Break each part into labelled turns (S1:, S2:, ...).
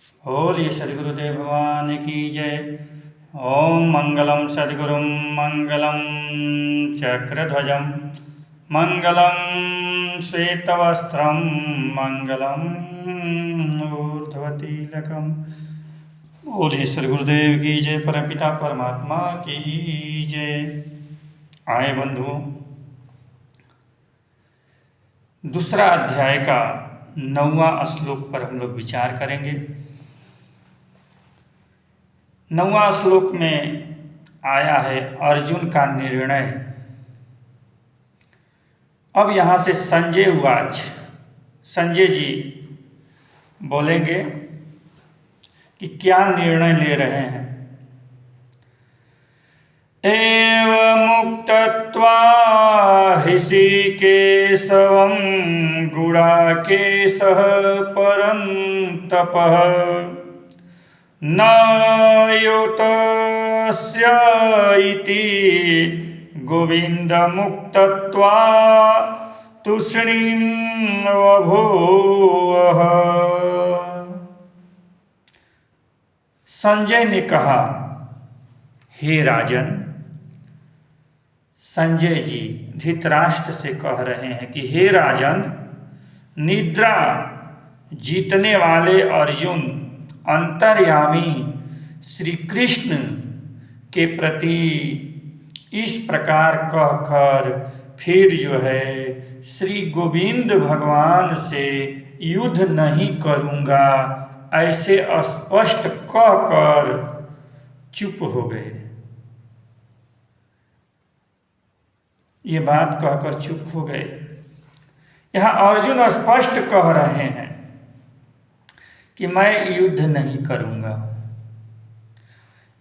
S1: बोलिए सद्गुरुदेव भगवान की जय। ओम मंगलम सद्गुरुं मंगलम चक्रध्वजं मंगलम श्वेतवस्त्रं मंगलम ऊर्ध्वतिलकम्। बोलिए सद्गुरुदेव की जय, परमपिता परमात्मा की जय। आए बंधुओं, दूसरा अध्याय का 9वां श्लोक पर हम लोग विचार करेंगे। 9वां श्लोक में आया है अर्जुन का निर्णय। अब यहाँ से संजय उवाच, संजय जी बोलेंगे कि क्या निर्णय ले रहे हैं। एवमुक्त्वा ऋषिकेशवं गुडाकेशः परन्तपः न योतस्य इति गोविन्दमुक्त्वा तूष्णीं बभूवः। संजय ने कहा, हे राजन। संजय जी धृतराष्ट्र से कह रहे हैं कि हे राजन, निद्रा जीतने वाले अर्जुन अंतर्यामी श्री कृष्ण के प्रति इस प्रकार कहकर फिर जो है श्री गोविंद भगवान से युद्ध नहीं करूँगा, ऐसे स्पष्ट कहकर चुप हो गए। ये बात कहकर चुप हो गए। यहाँ अर्जुन स्पष्ट कह रहे हैं कि मैं युद्ध नहीं करूँगा।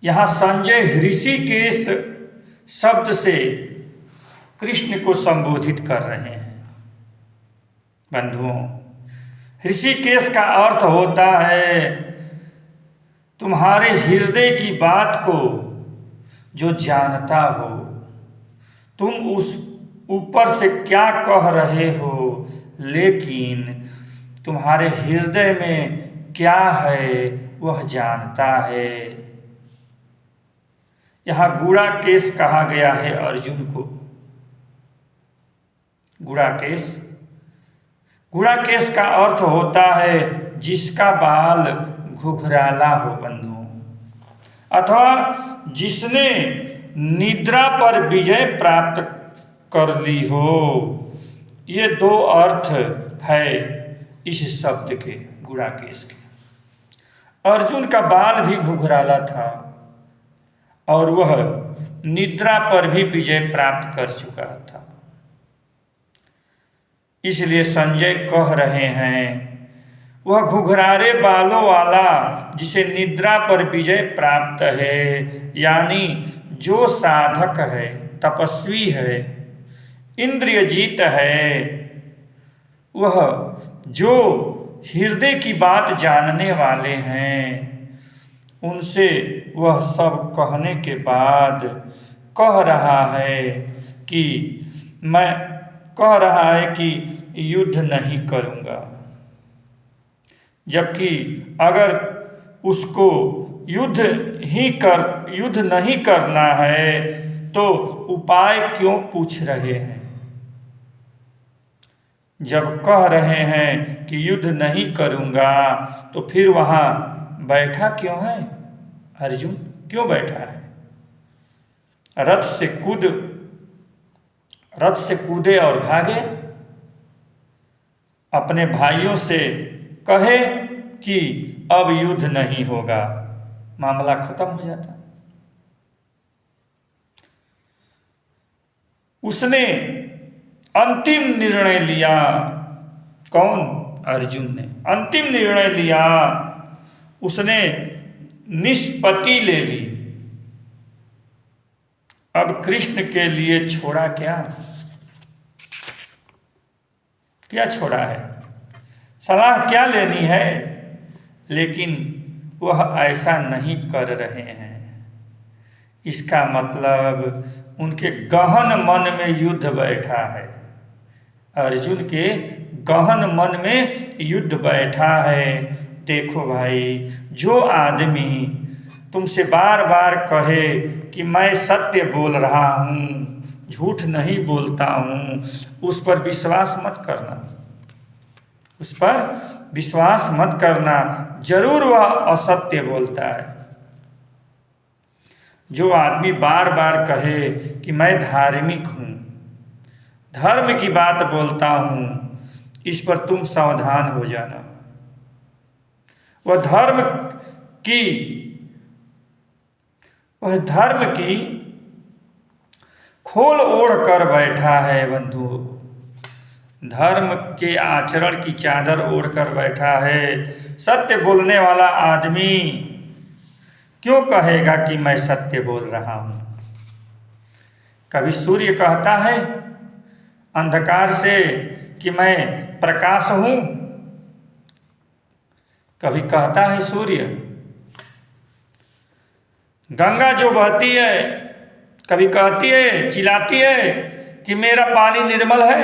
S1: यहाँ संजय ऋषिकेश शब्द से कृष्ण को संबोधित कर रहे हैं। बंधुओं, ऋषिकेश का अर्थ होता है तुम्हारे हृदय की बात को जो जानता हो, तुम उस ऊपर से क्या कह रहे हो, लेकिन तुम्हारे हृदय में क्या है वह जानता है। यहाँ गुड़ाकेश कहा गया है अर्जुन को। गुड़ाकेश, गुड़ाकेश का अर्थ होता है जिसका बाल घुघराला हो बंधुओं, अथवा जिसने निद्रा पर विजय प्राप्त कर ली हो। ये दो अर्थ है इस शब्द के, गुड़ाकेश के। अर्जुन का बाल भी घुघराला था और वह निद्रा पर भी विजय प्राप्त कर चुका था। इसलिए संजय कह रहे हैं वह घुघरारे बालों वाला जिसे निद्रा पर विजय प्राप्त है, यानी जो साधक है, तपस्वी है, इंद्रिय जीत है, वह जो हृदय की बात जानने वाले हैं, उनसे वह सब कहने के बाद कह रहा है कि मैं कह रहा है कि युद्ध नहीं करूँगा। जबकि अगर उसको युद्ध नहीं करना है तो उपाय क्यों पूछ रहे हैं। जब कह रहे हैं कि युद्ध नहीं करूँगा तो फिर वहाँ बैठा क्यों है अर्जुन, क्यों बैठा है। रथ से कूदे और भागे, अपने भाइयों से कहे कि अब युद्ध नहीं होगा, मामला खत्म हो जाता। उसने अंतिम निर्णय लिया। कौन? अर्जुन ने अंतिम निर्णय लिया। उसने निष्पत्ति ले ली। अब कृष्ण के लिए छोड़ा क्या छोड़ा है, सलाह क्या लेनी है, लेकिन वह ऐसा नहीं कर रहे हैं। इसका मतलब उनके गहन मन में युद्ध बैठा है। अर्जुन के गहन मन में युद्ध बैठा है। देखो भाई, जो आदमी तुमसे बार बार कहे कि मैं सत्य बोल रहा हूँ, झूठ नहीं बोलता हूँ, उस पर विश्वास मत करना, उस पर विश्वास मत करना, जरूर वह असत्य बोलता है। जो आदमी बार बार कहे कि मैं धार्मिक हूँ, धर्म की बात बोलता हूँ, इस पर तुम सावधान हो जाना। वह धर्म की खोल ओढ़ कर बैठा है बंधु, धर्म के आचरण की चादर ओढ़ कर बैठा है। सत्य बोलने वाला आदमी क्यों कहेगा कि मैं सत्य बोल रहा हूं? कभी सूर्य कहता है अंधकार से कि मैं प्रकाश हूं? कभी कहता है सूर्य? गंगा जो बहती है कभी कहती है, चिल्लाती है कि मेरा पानी निर्मल है?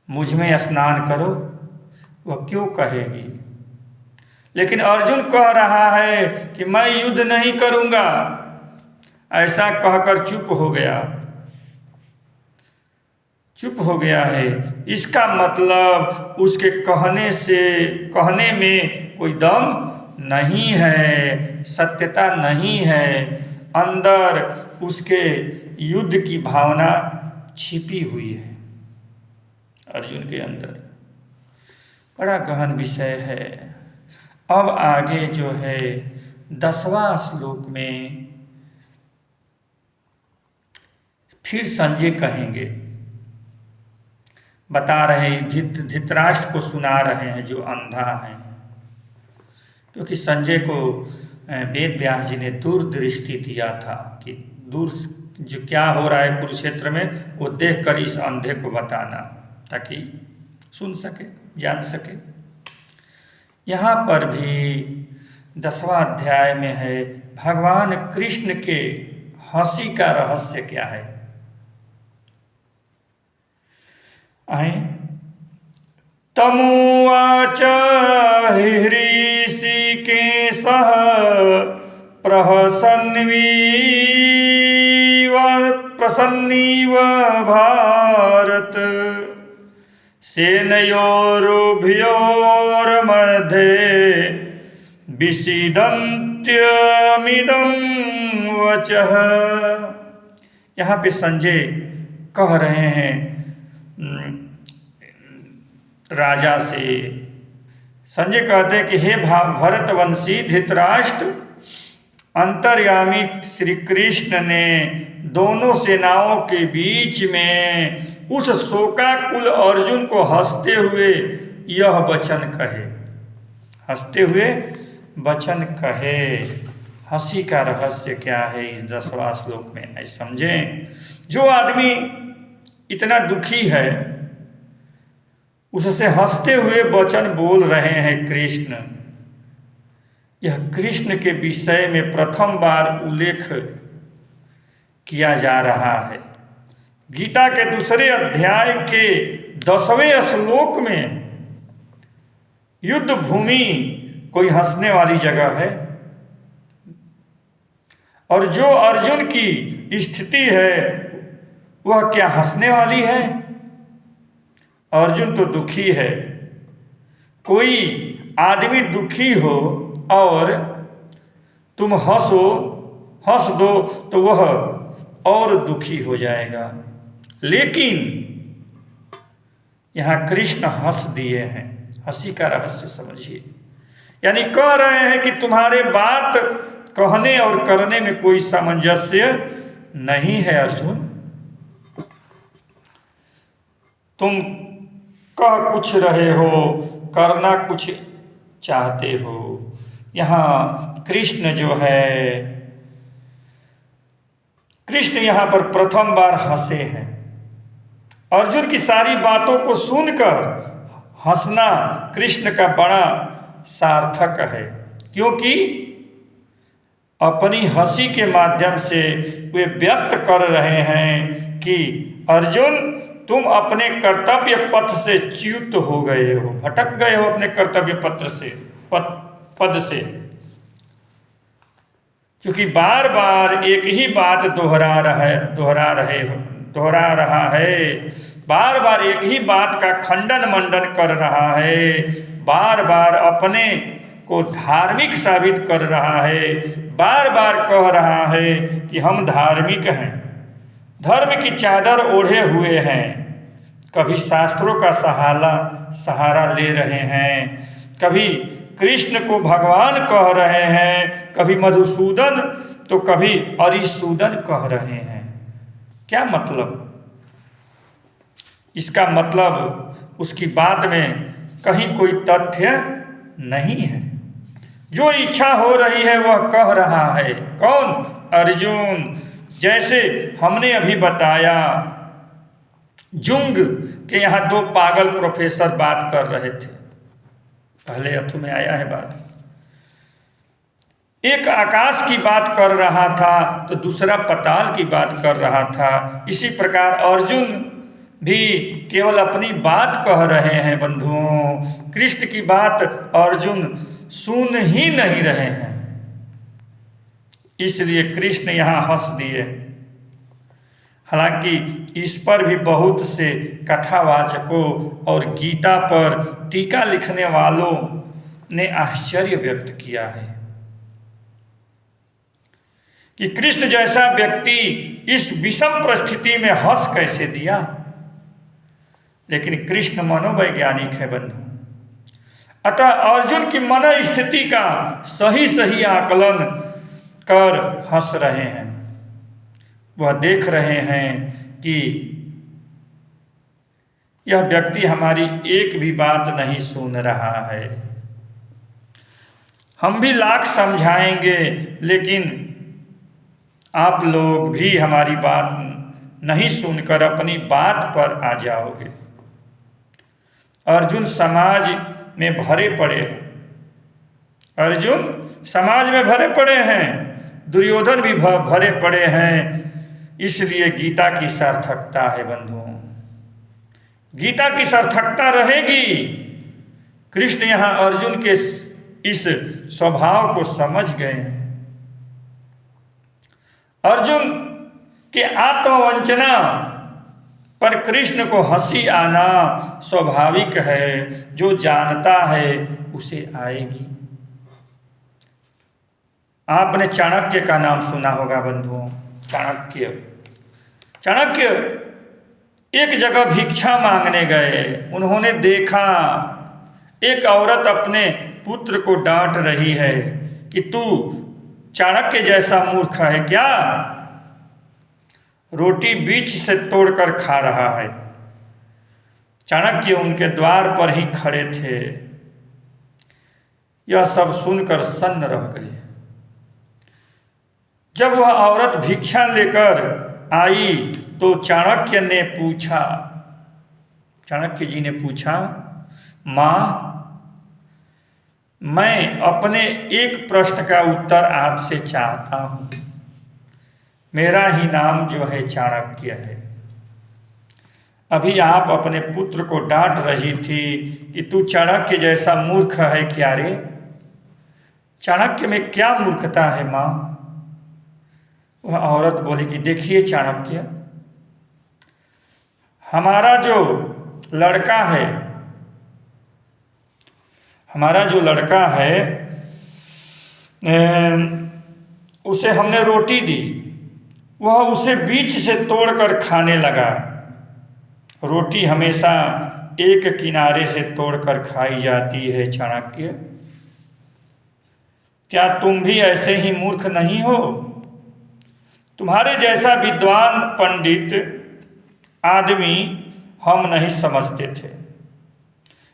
S1: मुझ में स्नान करो, वह क्यों कहेगी? लेकिन अर्जुन कह रहा है कि मैं युद्ध नहीं करूंगा, ऐसा कहकर चुप हो गया है। इसका मतलब उसके कहने में कोई दम नहीं है, सत्यता नहीं है, अंदर उसके युद्ध की भावना छिपी हुई है अर्जुन के अंदर। बड़ा गहन विषय है। अब आगे जो है 10वां श्लोक में फिर संजय कहेंगे, बता रहे धृतराष्ट्र को सुना रहे हैं जो अंधा है, क्योंकि संजय को वेद व्यास जी ने दूरदृष्टि दिया था कि दूर जो क्या हो रहा है कुरुक्षेत्र में वो देखकर इस अंधे को बताना, ताकि सुन सके, जान सके। यहाँ पर भी 10वां अध्याय में है भगवान कृष्ण के हंसी का रहस्य क्या है। आए तमुवाच हृषिकेशः प्रसन्नीव भारत सेनयोरुभयोर्मध्ये विषीदन्त्यमिदं वचः। यहाँ पे संजय कह रहे हैं राजा से, संजय कहते हैं कि हे भरतवंशी धृतराष्ट्र, अंतर्यामी श्री कृष्ण ने दोनों सेनाओं के बीच में उस शोकाकुल अर्जुन को हंसते हुए यह वचन कहे, हंसते हुए वचन कहे। हंसी का रहस्य क्या है इस 10वां श्लोक में, ऐ समझें। जो आदमी इतना दुखी है उससे हंसते हुए वचन बोल रहे हैं कृष्ण। यह कृष्ण के विषय में प्रथम बार उल्लेख किया जा रहा है। गीता के दूसरे अध्याय के 10वें श्लोक में युद्ध भूमि कोई हंसने वाली जगह है, और जो अर्जुन की स्थिति है वह क्या हंसने वाली है? अर्जुन तो दुखी है। कोई आदमी दुखी हो और तुम हंस दो तो वह और दुखी हो जाएगा। लेकिन यहाँ कृष्ण हंस दिए हैं। हंसी का रहस्य समझिए, यानी कह रहे हैं कि तुम्हारे बात कहने और करने में कोई सामंजस्य नहीं है अर्जुन। तुम कह कुछ रहे हो, करना कुछ चाहते हो। यहाँ कृष्ण जो है, कृष्ण यहाँ पर प्रथम बार हंसे हैं। अर्जुन की सारी बातों को सुनकर हंसना कृष्ण का बड़ा सार्थक है, क्योंकि अपनी हंसी के माध्यम से वे व्यक्त कर रहे हैं कि अर्जुन तुम अपने कर्तव्य पथ से च्युत हो गए हो, भटक गए हो अपने कर्तव्य पत्र से पद से, क्योंकि बार बार एक ही बात दोहरा रहा है, बार बार एक ही बात का खंडन मंडन कर रहा है, बार बार अपने को धार्मिक साबित कर रहा है, बार बार कह रहा है कि हम धार्मिक हैं, धर्म की चादर ओढ़े हुए हैं, कभी शास्त्रों का सहारा ले रहे हैं, कभी कृष्ण को भगवान कह रहे हैं, कभी मधुसूदन तो कभी अरिसूदन कह रहे हैं। क्या मतलब? इसका मतलब उसकी बात में कहीं कोई तथ्य नहीं है। जो इच्छा हो रही है वह कह रहा है। कौन? अर्जुन। जैसे हमने अभी बताया, जुंग के यहाँ दो पागल प्रोफेसर बात कर रहे थे, पहले अथु में आया है बात। एक आकाश की बात कर रहा था तो दूसरा पाताल की बात कर रहा था। इसी प्रकार अर्जुन भी केवल अपनी बात कह रहे हैं बंधुओं, कृष्ण की बात अर्जुन सुन ही नहीं रहे हैं। इसलिए कृष्ण यहाँ हंस दिए। हालांकि इस पर भी बहुत से कथावाचकों और गीता पर टीका लिखने वालों ने आश्चर्य व्यक्त किया है कि कृष्ण जैसा व्यक्ति इस विषम परिस्थिति में हंस कैसे दिया। लेकिन कृष्ण मनोवैज्ञानिक है बंधु, अतः अर्जुन की मन स्थिति का सही आकलन कर हंस रहे हैं। वह देख रहे हैं कि यह व्यक्ति हमारी एक भी बात नहीं सुन रहा है। हम भी लाख समझाएंगे लेकिन आप लोग भी हमारी बात नहीं सुनकर अपनी बात पर आ जाओगे। अर्जुन समाज में भरे पड़े हैं, अर्जुन समाज में भरे पड़े हैं, दुर्योधन भी भरे पड़े हैं। इसलिए गीता की सार्थकता है बंधुओं, गीता की सार्थकता रहेगी। कृष्ण यहाँ अर्जुन के इस स्वभाव को समझ गए हैं। अर्जुन के आत्मवंचना पर कृष्ण को हंसी आना स्वाभाविक है। जो जानता है उसे आएगी। आपने चाणक्य का नाम सुना होगा बंधुओं। चाणक्य एक जगह भिक्षा मांगने गए। उन्होंने देखा एक औरत अपने पुत्र को डांट रही है कि तू चाणक्य जैसा मूर्ख है क्या, रोटी बीच से तोड़कर खा रहा है। चाणक्य उनके द्वार पर ही खड़े थे। यह सब सुनकर सन्न रह गए। जब वह औरत भिक्षा लेकर आई तो चाणक्य जी ने पूछा, माँ, मैं अपने एक प्रश्न का उत्तर आपसे चाहता हूँ। मेरा ही नाम जो है चाणक्य है। अभी आप अपने पुत्र को डांट रही थी कि तू चाणक्य जैसा मूर्ख है क्या रे? चाणक्य में क्या मूर्खता है माँ? वह औरत बोली कि देखिए चाणक्य, हमारा जो लड़का है उसे हमने रोटी दी, वह उसे बीच से तोड़कर खाने लगा। रोटी हमेशा एक किनारे से तोड़कर खाई जाती है चाणक्य। क्या तुम भी ऐसे ही मूर्ख नहीं हो? तुम्हारे जैसा विद्वान पंडित आदमी हम नहीं समझते थे।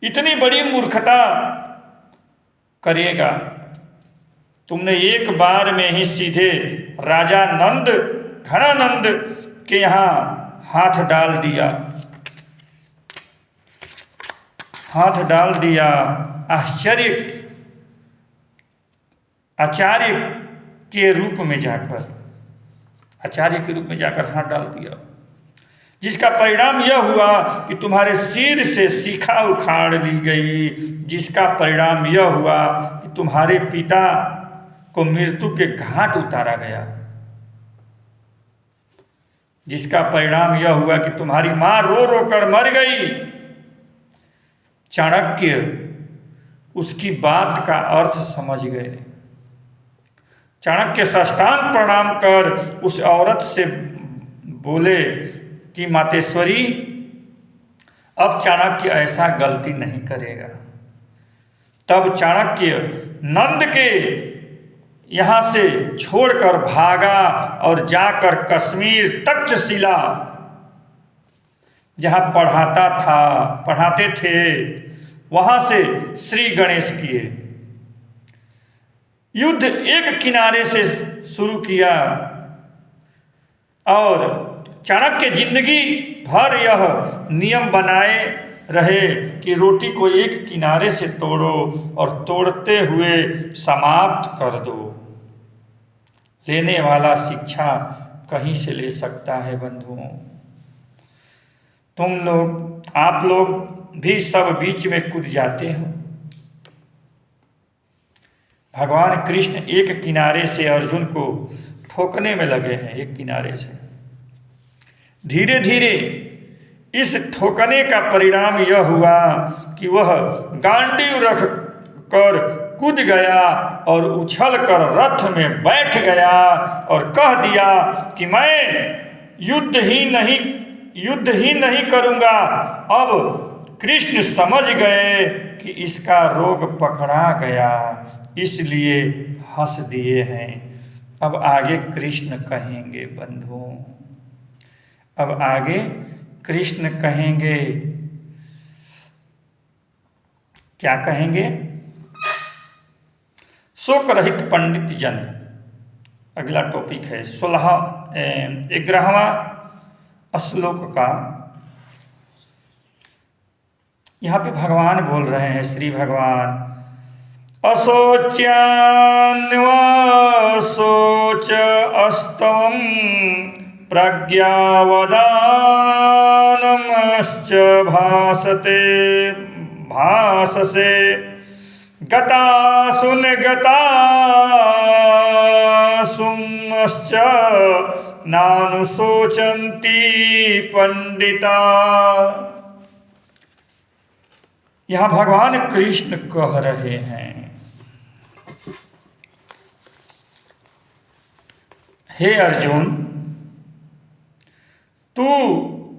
S1: इतनी बड़ी मूर्खता करेगा? तुमने एक बार में ही सीधे राजा घनानंद के यहाँ हाथ डाल दिया। आचार्य के रूप में जाकर हाथ डाल दिया, जिसका परिणाम यह हुआ कि तुम्हारे सिर से शिखा उखाड़ ली गई, जिसका परिणाम यह हुआ कि तुम्हारे पिता को मृत्यु के घाट उतारा गया, जिसका परिणाम यह हुआ कि तुम्हारी मां रो रो कर मर गई। चाणक्य उसकी बात का अर्थ समझ गए। चाणक्य साष्टांग प्रणाम कर उस औरत से बोले कि मातेश्वरी, अब चाणक्य ऐसा गलती नहीं करेगा। तब चाणक्य नंद के यहाँ से छोड़कर भागा और जाकर कश्मीर तक्षशिला, जहाँ पढ़ाते थे, वहाँ से श्री गणेश किए। युद्ध एक किनारे से शुरू किया और चाणक्य जिंदगी भर यह नियम बनाए रहे कि रोटी को एक किनारे से तोड़ो और तोड़ते हुए समाप्त कर दो। लेने वाला शिक्षा कहीं से ले सकता है बंधुओं। आप लोग भी सब बीच में कूद जाते हो। भगवान कृष्ण एक किनारे से अर्जुन को ठोकने में लगे हैं, एक किनारे से। धीरे धीरे इस ठोकने का परिणाम यह हुआ कि वह गांडीव रख कर कूद गया और उछल कर रथ में बैठ गया और कह दिया कि मैं युद्ध ही नहीं करूंगा। अब कृष्ण समझ गए कि इसका रोग पकड़ा गया, इसलिए हंस दिए हैं। अब आगे कृष्ण कहेंगे बंधुओं, अब आगे कृष्ण कहेंगे। क्या कहेंगे? शोक रहित पंडित जन, अगला टॉपिक है 11वां श्लोक का। यहाँ पे भगवान बोल रहे हैं, श्री भगवान, अशोच्यान्वाशोच अस्तवं प्रज्ञावदानमश्च भाससे गतासुमश्च नानुशोचन्ति पंडिता। यहाँ भगवान कृष्ण कह रहे हैं, हे अर्जुन, तू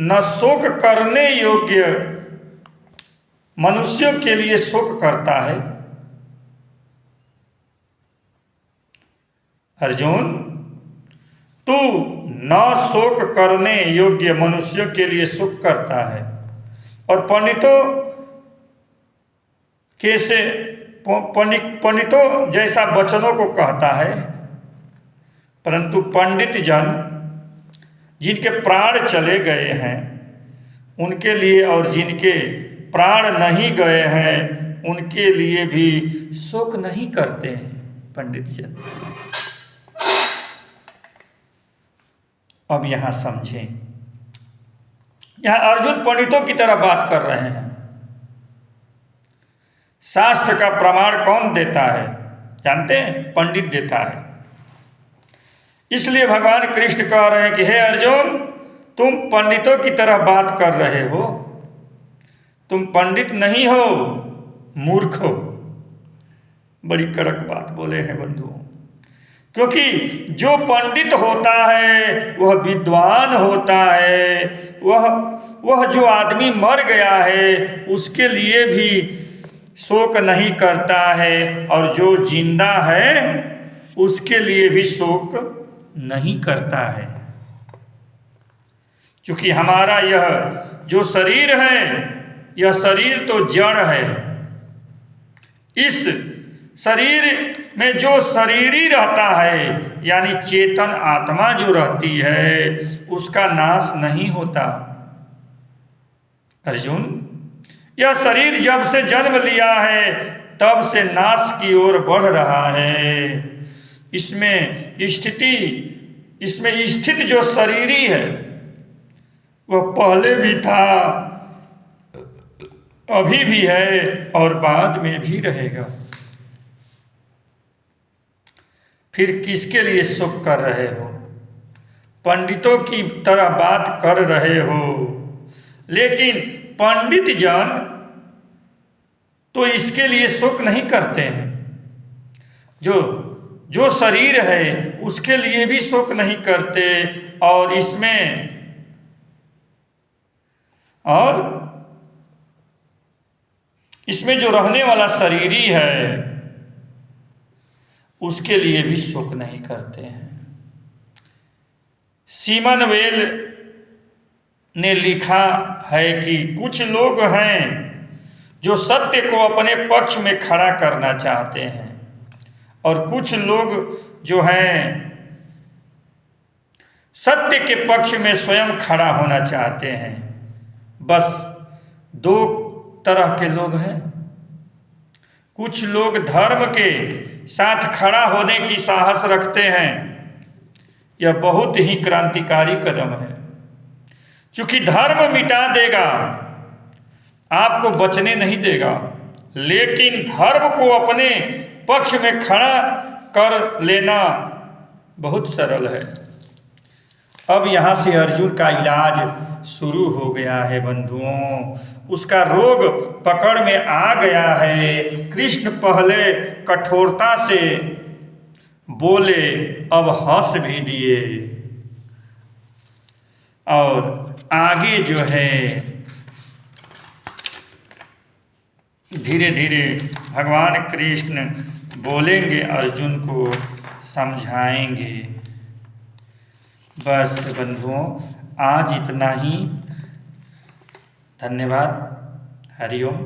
S1: न शोक करने योग्य मनुष्यों के लिए शोक करता है। अर्जुन, तू न शोक करने योग्य मनुष्यों के लिए शोक करता है और पंडितों जैसा वचनों को कहता है, परंतु पंडित जन जिनके प्राण चले गए हैं उनके लिए और जिनके प्राण नहीं गए हैं उनके लिए भी शोक नहीं करते हैं पंडित जन। अब यहां समझें, यहां अर्जुन पंडितों की तरह बात कर रहे हैं। शास्त्र का प्रमाण कौन देता है जानते हैं? पंडित देता है। इसलिए भगवान कृष्ण कह रहे हैं कि हे अर्जुन, तुम पंडितों की तरह बात कर रहे हो, तुम पंडित नहीं हो, मूर्ख हो। बड़ी कड़क बात बोले हैं बंधुओं, क्योंकि जो पंडित होता है वह विद्वान होता है, वह जो आदमी मर गया है उसके लिए भी शोक नहीं करता है, और जो जिंदा है उसके लिए भी शोक नहीं करता है। क्योंकि हमारा यह जो शरीर है, यह शरीर तो जड़ है। इस शरीर में जो शरीरी रहता है, यानी चेतन आत्मा जो रहती है, उसका नाश नहीं होता। अर्जुन, यह शरीर जब से जन्म लिया है तब से नाश की ओर बढ़ रहा है। इसमें स्थित जो शरीरी है वह पहले भी था, अभी भी है और बाद में भी रहेगा। फिर किसके लिए शोक कर रहे हो? पंडितों की तरह बात कर रहे हो, लेकिन पंडित जन तो इसके लिए शोक नहीं करते हैं। जो शरीर है उसके लिए भी शोक नहीं करते, और इसमें जो रहने वाला शरीर ही है उसके लिए भी शोक नहीं करते हैं। सीमन वेल ने लिखा है कि कुछ लोग हैं जो सत्य को अपने पक्ष में खड़ा करना चाहते हैं, और कुछ लोग जो हैं सत्य के पक्ष में स्वयं खड़ा होना चाहते हैं। बस दो तरह के लोग हैं। कुछ लोग धर्म के साथ खड़ा होने की साहस रखते हैं। यह बहुत ही क्रांतिकारी कदम है, क्योंकि धर्म मिटा देगा, आपको बचने नहीं देगा, लेकिन धर्म को अपने पक्ष में खड़ा कर लेना बहुत सरल है। अब यहाँ से अर्जुन का इलाज शुरू हो गया है बंधुओं। उसका रोग पकड़ में आ गया है। कृष्ण पहले कठोरता से बोले, अब हंस भी दिए, और आगे जो है धीरे धीरे भगवान कृष्ण बोलेंगे, अर्जुन को समझाएंगे। बस बंधुओं, आज इतना ही। धन्यवाद। हरिओम।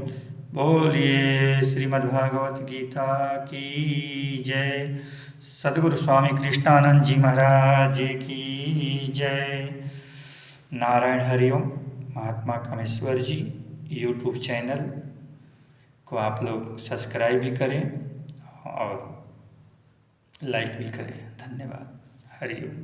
S1: बोलिए श्रीमद् भागवत गीता की जय। सद्गुरु स्वामी कृष्णानंद जी महाराज की जय। नारायण। हरिओम। महात्मा कामेश्वर जी यूट्यूब चैनल को आप लोग सब्सक्राइब भी करें और लाइक भी करें। धन्यवाद। हरिओम।